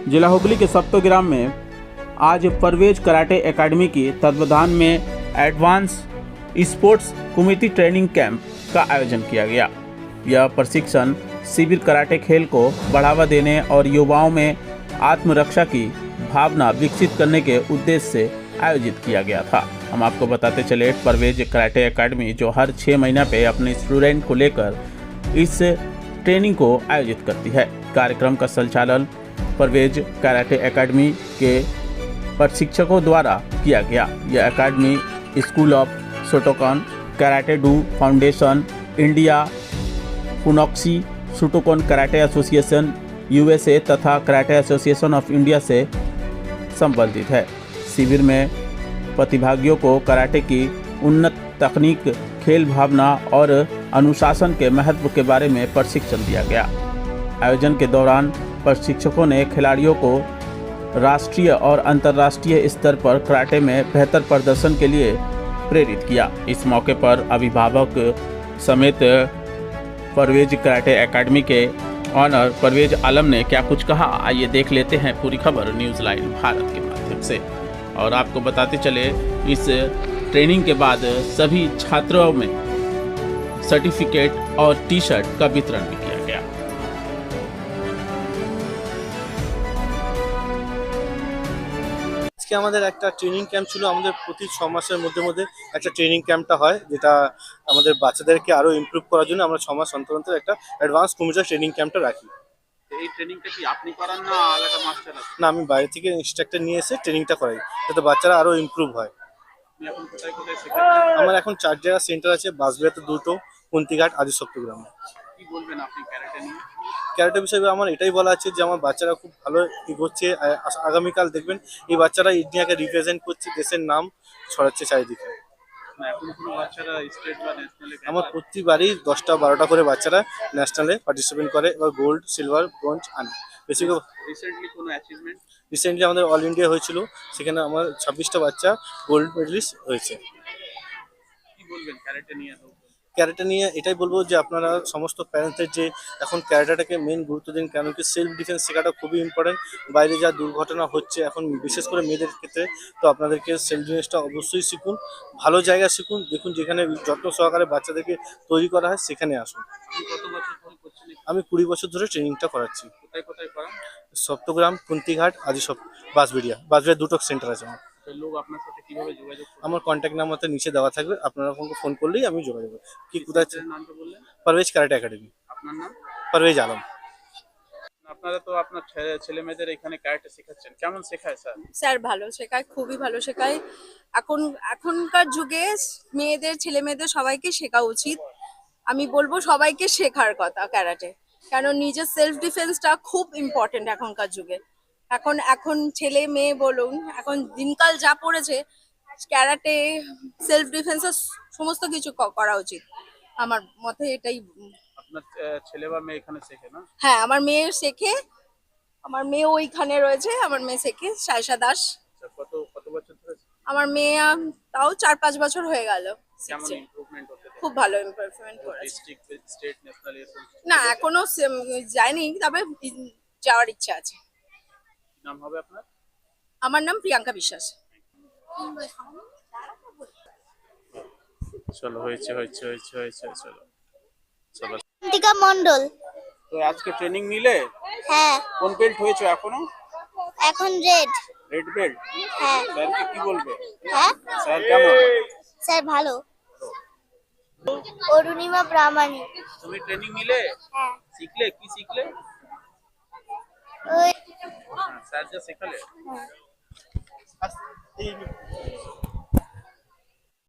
जिला हुगली के सप्तग्राम में आज परवेज कराटे एकेडमी की तत्वाधान में advance sports committee training camp का आयोजन किया गया। यह प्रशिक्षण शिविर कराटे खेल को बढ़ावा देने और युवाओं में आत्मरक्षा की भावना विकसित करने के उद्देश्य से आयोजित किया गया था। हम आपको बताते चले, परवेज कराटे एकेडमी जो हर 6 महीना पे अपने स्टूडेंट को लेकर इस ट्रेनिंग को आयोजित करती है। कार्यक्रम का संचालन परवेज कराटे एकेडमी के प्रशिक्षकों द्वारा किया गया। यह academy school of Shotokan, karate do foundation India, Funakoshi Shotokan karate association USA तथा कराटे एसोसिएशन ऑफ इंडिया से संबंधित है। शिविर में प्रतिभागियों को कराटे की उन्नत तकनीक, खेल भावना और अनुशासन के महत्व के बारे में प्रशिक्षण दिया गया। आयोजन के दौरान प्रशिक्षकों ने खिलाड़ियों को राष्ट्रीय और अंतर्राष्ट्रीय स्तर पर कराटे में बेहतर प्रदर्शन के लिए प्रेरित किया। इस मौके पर अभिभावक समेत परवेज कराटे एकेडमी के ऑनर परवेज आलम ने क्या कुछ कहा, आइए देख लेते हैं पूरी खबर न्यूज़ लाइव भारत के माध्यम से। और आपको बताते चले, इस ट्रेनिंग के बाद सभी छात्रों में सर्टिफिकेट और टी-शर्ट का वितरण भी किया गया। আজকে আমাদের একটা ট্রেনিং ক্যাম্প ছিল। আমাদের প্রতি 6 মাসের মধ্যে একটা ট্রেনিং ক্যাম্পটা হয়, যেটা আমাদের বাচ্চাদেরকে আরো ইমপ্রুভ করার জন্য আমরা 6 মাস অন্তর অন্তর একটা অ্যাডভান্স কম্পিউটার ট্রেনিং ক্যাম্পটা রাখি। এই ট্রেনিংটা কি আপনি করান না আলাদা মাস্টার আছে? না, আমি বাইরে থেকে ইনস্ট্রাক্টর নিয়ে এসে ট্রেনিংটা করাই, যাতে বাচ্চারা আরো ইমপ্রুভ হয়। আপনি এখন কোথায় কোথায় শেখাচ্ছেন? আমার এখন 4 জায়গা সেন্টার আছে, বাসবিহাতে 2টো, কুন্তিঘাট, আদি সপ্তগ্রামে। কি বলবেন আপনি ক্যারাটে নিয়ে? ক্যারাটে বিষয়ে আমার এটাই বলা আছে যে আমার বাচ্চারা খুব ভালো এগোচ্ছে। আগামীকাল দেখবেন এই বাচ্চারা ইন্ডিয়াকে রিপ্রেজেন্ট করছে, দেশের নাম ছড়াচ্ছে চারিদিকে। না, এখন কোনো বাচ্চারা স্টেট বা ন্যাশনালে আমার প্রতিবারই 10টা 12টা করে বাচ্চারা ন্যাশনালে পার্টিসিপেট করে, এবার গোল্ড, সিলভার, ব্রোঞ্জ আনে। বেসিক্যালি রিসেন্টলি কোনো অ্যাচিভমেন্ট? রিসেন্টলি আমাদের অল ইন্ডিয়া হয়েছিল, সেখানে আমার 26টা বাচ্চা গোল্ড মেডেলিস্ট হয়েছে। কি বলবেন ক্যারাটে নিয়ে? ক্যারাটে নিয়ে এটাই বলবো যে আপনারা সমস্ত প্যারেন্টসদের যে এখন ক্যারাটেটাকে মেন গুরুত্ব দিন, কারণ কি সেলফ ডিফেন্স শেখাটা খুবই ইম্পর্টেন্ট। বাইরে যা দুর্ঘটনা হচ্ছে এখন বিশেষ করে মেয়েদের ক্ষেত্রে, তো আপনাদেরকে সেলফ ডিফেন্সটা অবশ্যই শিখুন, ভালো জায়গা শিখুন, দেখুন যেখানে যত্ন সহকারে বাচ্চাদেরকে তৈরি করা হয় সেখানে আসুন। আপনি কত বছর ধরে করছেন? আমি 20 বছর ধরে ট্রেনিংটা করাচ্ছি। কোথায় কোথায় করান? সপ্তগ্রাম, কুন্তিঘাট, আদি সব, বাসবিড়িয়া 2টো সেন্টার আছে আমার। সেই লোক আপনার সাথে কিভাবে যোগাযোগ করবে? আমার কন্ট্যাক্ট নাম্বারটা নিচে দেওয়া থাকবে, আপনারা ফোন করলেই আমি যোগাযোগ করব। কি কোথায়? সেন্টারের নামটা বললেন? Parvez karate academy. আপনার নাম? পারভেজ আলম। আপনারা তো আপনার ছেলে মেয়েদের এখানে ক্যারাটে শেখাচ্ছেন, কেমন শেখায় স্যার? স্যার ভালো শেখায়, খুবই ভালো শেখায়। এখনকার যুগে মেয়েদের, ছেলে মেয়েদের সবাইকে শেখা উচিত। আমি বলবো সবাইকে শেখার কথা ক্যারাটে, কারণ নিজের সেলফ ডিফেন্সটা খুব ইম্পর্টেন্ট এখনকার যুগে। এখন ছেলে মেয়ে বলুন, এখন দিনকাল যা পড়েছে, ক্যারাটে, সেলফ ডিফেন্সের সমস্ত কিছু করা উচিত আমার মতে, এটাই। আপনার ছেলে বা মেয়ে এখানে শেখে না? হ্যাঁ, আমার মেয়ে শেখে, আমার মেয়ে ওইখানে রয়েছে, আমার মেয়ে শেখে, সায়সা দাস। কত কত বছর ধরে? আমার মেয়ে তাও 4-5 বছর হয়ে গেল কেমন শিখছে। ইমপ্রুভমেন্ট হতে? খুব ভালো ইমপ্রুভমেন্ট করেছে। ডিস্ট্রিক্ট, স্টেট, ন্যাশনাল এরকম? না, এখনো যায়নি, তবে যাওয়ার ইচ্ছা আছে। কি নাম হবে আপনার? আমার নাম প্রিয়াঙ্কা বিশ্বাস। চলো, হয়েছে হয়েছে হয়েছে হয়েছে, চলো চলো। অন্তিকা মণ্ডল। তো আজকে ট্রেনিং নিলে? হ্যাঁ, কোন বেল্ট হয়েছে এখনো? এখন রেড। Red belt? হ্যাঁ। স্যারকে কি বলবে? হ্যাঁ, স্যার কেমন? স্যার ভালো। অরুণিমা প্রামাণিক। তুমি ট্রেনিং নিলে? হ্যাঁ। শিখলে? কি শিখলে? ওই স্যার যা শেখালে? হ্যাঁ।